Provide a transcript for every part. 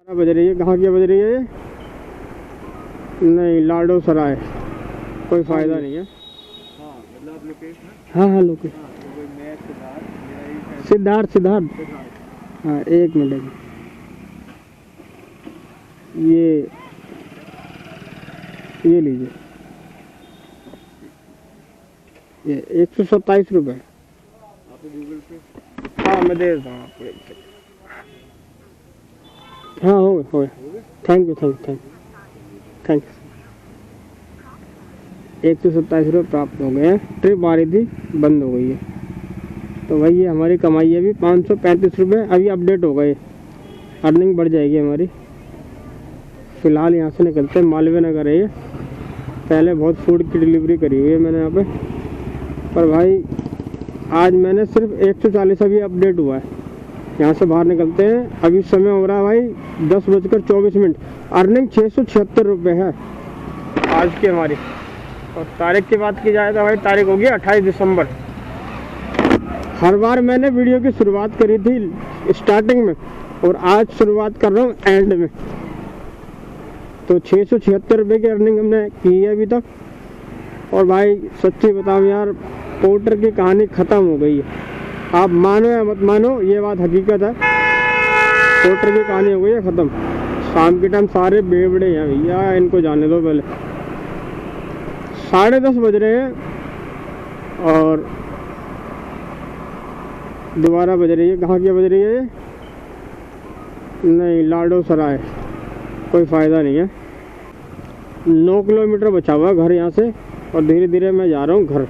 बज रही है, कहाँ की बज रही है ये? नहीं, लाडो सराय, कोई फ़ायदा नहीं है। हाँ मतलब आप लोकेशन हाँ हाँ लोकेशन तो कोई मैं सिद्धार्थ मेरा यही है सिद्धार्थ सिद्धार्थ। सिद्धार्थ। हाँ एक मिनट, ये लीजिए, ये 127 रुपये। आपको गूगल पे हाँ मैं दे देता हूँ आपको, एक सेकंड। हाँ हो गए। Thank you thank you thank you. 127 रुपये प्राप्त हो गए हैं। ट्रिप आ रही थी, बंद हो गई है, तो भाई ये हमारी कमाई है अभी 535 रुपये। अभी अपडेट हो गए, अर्निंग बढ़ जाएगी हमारी। फ़िलहाल यहाँ से निकलते हैं, मालवीय नगर है ये। पहले बहुत फूड की डिलीवरी करी हुई है मैंने यहाँ पे, पर भाई आज मैंने सिर्फ 140 अभी अपडेट हुआ है। यहाँ से बाहर निकलते हैं, अभी समय हो रहा है भाई 10:24। अर्निंग 676 रुपये है आज की हमारी। और तारीख की बात की जाए तो भाई तारीख होगी 28 दिसंबर। हर बार मैंने वीडियो की शुरुआत करी थी स्टार्टिंग में, और आज शुरुआत कर रहा हूँ एंड में। तो 676 रुपये की अर्निंग हमने की है अभी तक। और भाई सच्ची बताऊँ यार, पोर्टर की कहानी ख़त्म हो गई है। आप मानो या मत मानो, ये बात हकीकत है, पोर्टर की कहानी हो गई है ख़त्म। शाम के टाइम सारे बेवड़े हैं भैया, इनको जाने दो पहले। 10:30 बज रहे हैं और दोबारा बज रही है। कहाँ की बज रही है ये? नहीं, लाडो सराय, कोई फ़ायदा नहीं है। 9 किलोमीटर बचा हुआ घर यहाँ से, और धीरे धीरे मैं जा रहा हूँ घर।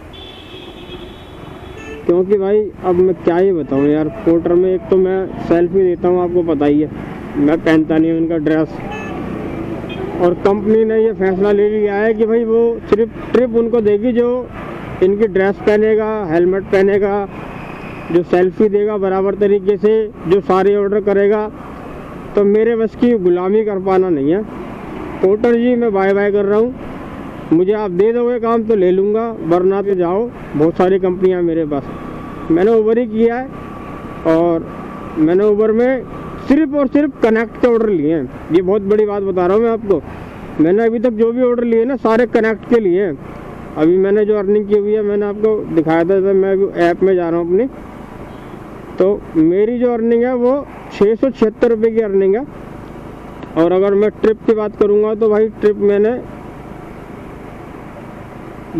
क्योंकि भाई अब मैं क्या ही बताऊँ यार, पोर्टर में एक तो मैं सेल्फी देता हूँ, आपको पता ही है, मैं पहनता नहीं हूँ उनका ड्रेस। और कंपनी ने ये फैसला ले लिया है कि भाई वो सिर्फ ट्रिप उनको देगी जो इनकी ड्रेस पहनेगा, हेलमेट पहनेगा, जो सेल्फी देगा बराबर तरीके से, जो सारे ऑर्डर करेगा। तो मेरे बस की गुलामी कर पाना नहीं है। पोर्टर जी मैं बाय बाय कर रहा हूँ, मुझे आप दे दोगे काम तो ले लूँगा, वरना तो जाओ। बहुत सारी कंपनियाँ मेरे पास, मैंने उबर ही किया है, और मैंने उबर में सिर्फ और सिर्फ कनेक्ट के ऑर्डर लिए हैं। ये बहुत बड़ी बात बता रहा हूँ मैं आपको। मैंने अभी तक जो भी ऑर्डर लिए ना, सारे कनेक्ट के लिए हैं। अभी मैंने जो अर्निंग की हुई है मैंने आपको दिखाया था, तो मैं ऐप में जा रहा हूँ अपनी, तो मेरी जो अर्निंग है वो 676 रुपये की अर्निंग है। और अगर मैं ट्रिप की बात करूँगा तो भाई ट्रिप मैंने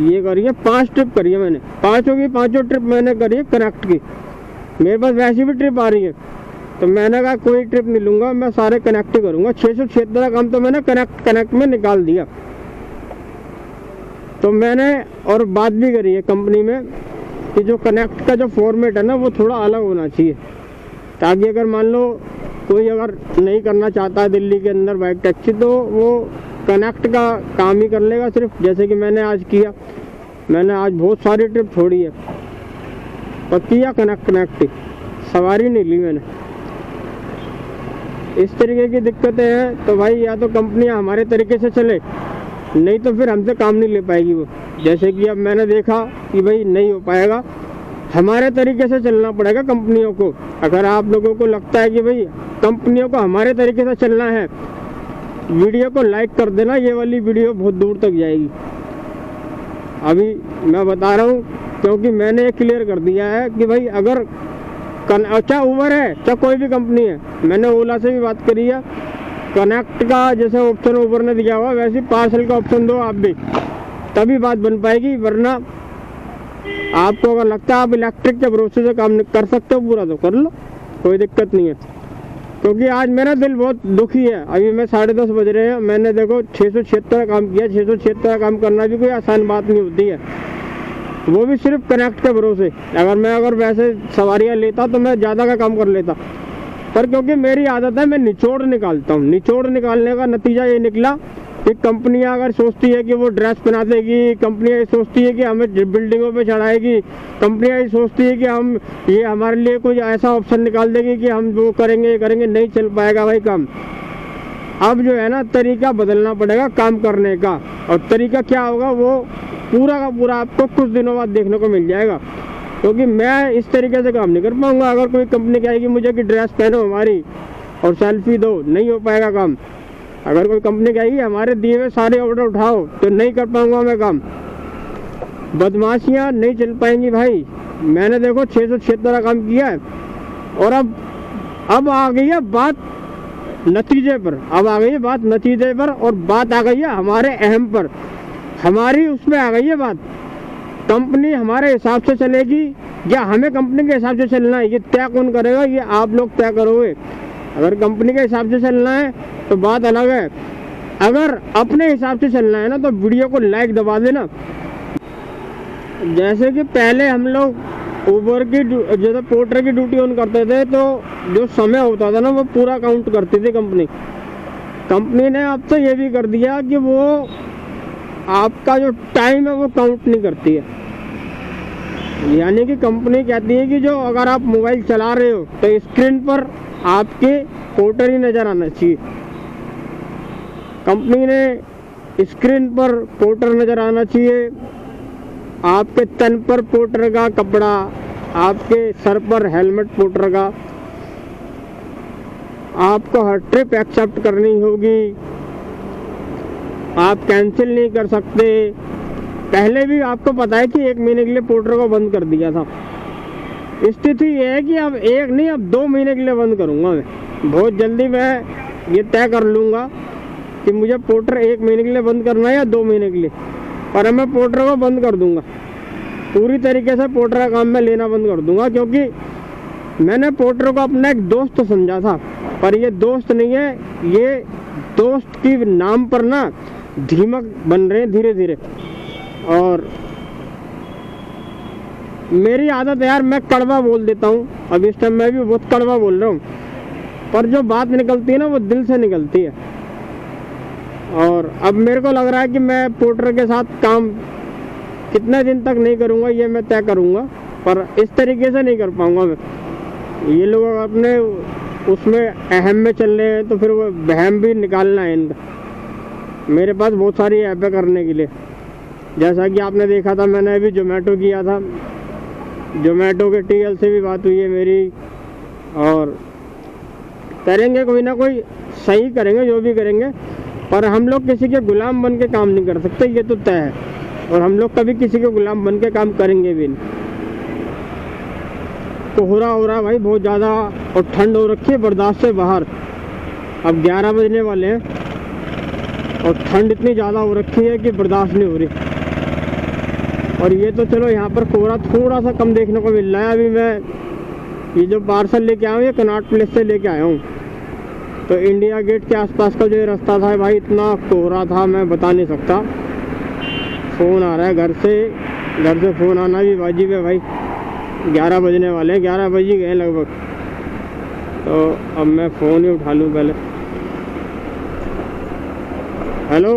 ये करी है, 5 ट्रिप करी है मैंने। पाँचों ट्रिप मैंने करी है कनेक्ट की। मेरे पास वैसी भी ट्रिप आ रही है, तो मैंने कहा कोई ट्रिप नहीं लूँगा, मैं सारे कनेक्ट ही करूँगा। 676 का काम तो मैंने कनेक्ट में निकाल दिया। तो मैंने और बात भी करी है कंपनी में कि जो कनेक्ट का जो फॉर्मेट है ना, वो थोड़ा अलग होना चाहिए, ताकि अगर मान लो कोई अगर नहीं करना चाहता है दिल्ली के अंदर बाइक टैक्सी, तो वो कनेक्ट का काम ही कर लेगा सिर्फ। जैसे कि मैंने आज किया, मैंने आज बहुत सारी ट्रिप छोड़ी है, पर किया कनेक्ट ही, सवारी नहीं ली मैंने। इस तरीके की दिक्कतें हैं। तो भाई या तो कंपनियां हमारे तरीके से चले, नहीं तो फिर हमसे काम नहीं ले पाएगी वो। जैसे कि अब मैंने देखा कि भाई नहीं हो पाएगा, हमारे तरीके से चलना पड़ेगा कंपनियों को। अगर आप लोगों को लगता है कि भाई कंपनियों को हमारे तरीके से चलना है, वीडियो को लाइक कर देना, ये वाली वीडियो बहुत दूर तक जाएगी। अभी मैं बता रहा हूँ, क्योंकि मैंने क्लियर कर दिया है कि भाई अगर अच्छा उबर है, चाहे कोई भी कंपनी है, मैंने ओला से भी बात करी है, कनेक्ट का जैसे ऑप्शन उबर ने दिया हुआ, वैसे पार्सल का ऑप्शन दो आप भी, तभी बात बन पाएगी। वरना आपको अगर लगता है आप इलेक्ट्रिक के भरोसे से काम कर सकते हो पूरा, तो कर लो, कोई दिक्कत नहीं है। क्योंकि आज मेरा दिल बहुत दुखी है। अभी मैं 10:30 बज रहे हैं, मैंने देखो 676 का काम किया। 676 का काम करना भी कोई आसान बात नहीं होती है, वो भी सिर्फ कनेक्ट के भरोसे। अगर वैसे सवारियाँ लेता तो मैं ज़्यादा का काम कर लेता, पर क्योंकि मेरी आदत है मैं निचोड़ निकालता हूँ। निचोड़ निकालने का नतीजा ये निकला कि कंपनियां अगर सोचती है कि वो ड्रेस पहना देगी, कंपनियां ये सोचती है कि हमें बिल्डिंगों पे चढ़ाएगी, कंपनियां ये सोचती है कि हम ये हमारे लिए कोई ऐसा ऑप्शन निकाल देगी कि हम वो करेंगे नहीं चल पाएगा भाई काम। अब जो है ना, तरीका बदलना पड़ेगा काम करने का। और तरीका क्या होगा वो पूरा का पूरा आपको कुछ दिनों बाद देखने को मिल जाएगा। क्योंकि मैं इस तरीके से काम नहीं कर पाऊंगा। अगर कोई कंपनी कहेगी मुझे कि ड्रेस पहनो हमारी, और सेल्फी दो, नहीं हो पाएगा काम। अगर कोई कंपनी कहेगी हमारे दिए हुए सारे ऑर्डर उठाओ, तो नहीं कर पाऊंगा मैं काम। बदमाशियाँ नहीं चल पाएंगी भाई। मैंने देखो 676 का काम किया है, और अब आ गई है बात नतीजे पर, अब आ गई है बात नतीजे पर, और बात आ गई है हमारे अहम पर, हमारी उसमें आ गई है बात। कंपनी हमारे हिसाब से चलेगी या हमें कंपनी के हिसाब से चलना है, ये तय कौन करेगा? ये आप लोग तय करोगे। अगर कंपनी के हिसाब से चलना है तो बात अलग है, अगर अपने हिसाब से चलना है ना तो वीडियो को लाइक दबा देना। जैसे कि पहले हम लोग ऊबर की जैसे पोर्टर की ड्यूटी ऑन करते थे, तो जो समय होता था ना वो पूरा काउंट करती थी कंपनी ने अब तो ये भी कर दिया कि वो आपका जो टाइम है वो काउंट नहीं करती है। यानी कि कंपनी कहती है कि जो अगर आप मोबाइल चला रहे हो तो स्क्रीन पर आपके पोर्टर ही नज़र आना चाहिए। कंपनी ने स्क्रीन पर पोर्टर नज़र आना चाहिए, आपके तन पर पोर्टर का कपड़ा, आपके सर पर हेलमेट पोर्टर का, आपको हर ट्रिप एक्सेप्ट करनी होगी, आप कैंसिल नहीं कर सकते। पहले भी आपको पता है कि 1 महीने के लिए पोर्टर को बंद कर दिया था। स्थिति ये है कि अब 1 नहीं, अब 2 महीने के लिए बंद करूंगा मैं। बहुत जल्दी मैं ये तय कर लूँगा कि मुझे पोर्टर 1 महीने के लिए बंद करना है या 2 महीने के लिए, पर मैं पोर्टर को बंद कर दूंगा। पूरी तरीके से पोर्टर का काम मैं लेना बंद कर दूंगा, क्योंकि मैंने पोर्टर को अपना एक दोस्त समझा था, पर ये दोस्त नहीं है, ये दोस्त की नाम पर ना धीमक बन रहे हैं धीरे धीरे। और मेरी आदत है यार, मैं कड़वा बोल देता हूँ। अब इस टाइम मैं भी बहुत कड़वा बोल रहा हूँ, पर जो बात निकलती है ना वो दिल से निकलती है। और अब मेरे को लग रहा है कि मैं पोर्टर के साथ काम कितने दिन तक नहीं करूँगा ये मैं तय करूँगा, पर इस तरीके से नहीं कर पाऊँगा मैं। ये लोग अपने उसमें अहम में चल रहे हैं, तो फिर वो बहम भी निकालना है इनका। मेरे पास बहुत सारी ऐपें करने के लिए, जैसा कि आपने देखा था मैंने अभी जोमेटो किया था, जोमेटो के टीएल से भी बात हुई है मेरी, और करेंगे कोई ना कोई सही करेंगे जो भी करेंगे, पर हम लोग किसी के गुलाम बन के काम नहीं कर सकते, ये तो तय है। और हम लोग कभी किसी के गुलाम बन के काम करेंगे भी नहीं। कोहरा हो रहा भाई बहुत ज़्यादा, और ठंड हो रखी है बर्दाश्त से बाहर। अब 11 बजने वाले हैं और ठंड इतनी ज़्यादा हो रखी है कि बर्दाश्त नहीं हो रही। और ये तो चलो यहाँ पर कोहरा थोड़ा सा कम देखने को मिल रहा है। अभी मैं ये जो पार्सल लेके आया हूँ ये कनॉट प्लेस से लेके आया हूँ, तो इंडिया गेट के आसपास का जो ये रास्ता था भाई इतना कोहरा था मैं बता नहीं सकता। फ़ोन आ रहा है घर से फ़ोन आना भी वाजिब है भाई। 11 बजने वाले हैं, 11 बज ही गए लगभग, तो अब मैं फ़ोन ही उठा लूँ पहले। हेलो,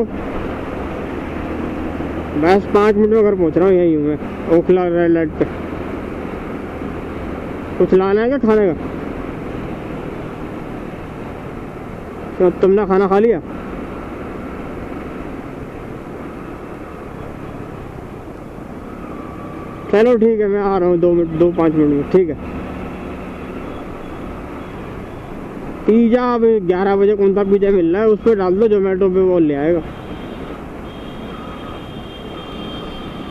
बस 5 मिनट में घर पहुँच रहा हूँ, यहीं हूँ मैं ओखला रेड लाइट पे। कुछ लाना है क्या खाने का? तो तुमने खाना खा लिया? चलो ठीक है, मैं आ रहा हूँ 2-5 मिनट में, ठीक है। पिज़्ज़ा अब 11 बजे कौन सा पिज़्ज़ा मिल रहा है, उस पर डाल दो जोमेटो पे, वो ले आएगा।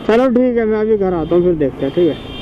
चलो ठीक है, मैं अभी घर आता हूँ, फिर देखते हैं, ठीक है।